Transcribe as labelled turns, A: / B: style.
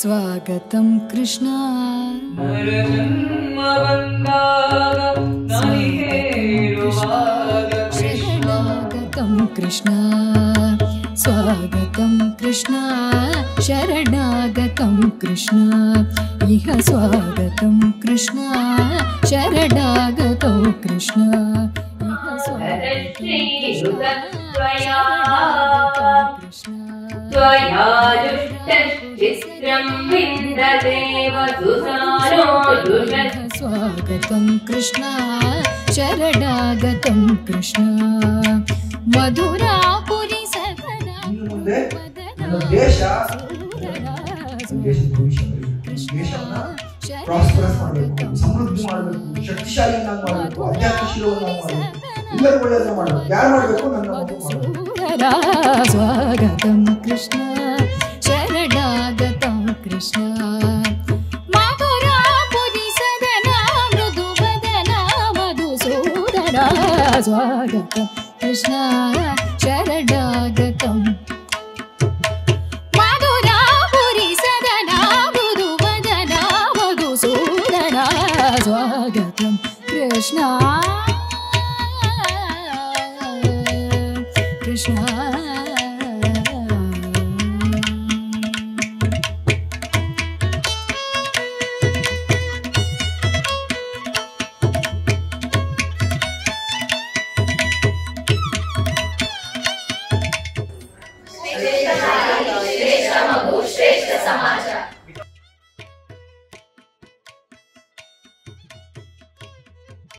A: स्वागतं कृष्ण शरणागतं कृष्ण स्वागतं कृष्ण शरणागतं कृष्ण इह स्वागतं कृष्ण शरणागतो कृष्ण इह
B: त्वया दुष्टश्चित्रं विन्ददेव सुसारो दुषत्
A: स्वागतं कृष्ण शरणागतं कृष्ण मधुरापुरी सदना
C: ದೇಶ ಪ್ರಾಸ್ಪರಸ್ ಮಾಡಬೇಕು, ಸಮೃದ್ಧಿ ಮಾಡಬೇಕು, ಶಕ್ತಿಶಾಲಿಯನ್ನಾಗಿ ಮಾಡಬೇಕು, ಅಧ್ಯಾತ್ಮಶೀಲವನ್ನಾಗಿ ಮಾಡಬೇಕು, ಎಲ್ಲರೂ ಒಳ್ಳೆಯದನ್ನ ಮಾಡಬೇಕು. ಯಾರು ಮಾಡಬೇಕು? ನನ್ನ ಮಗು ಮಾಡಬೇಕು.
A: स्वागतं कृष्ण शरणागतं कृष्ण मधुरापुरी सदना मृदुवदना मधुसूदना स्वागतं कृष्ण शरणागतं मधुरापुरी सदना मृदुवदना मधुसूदना स्वागतं कृष्ण कृष्ण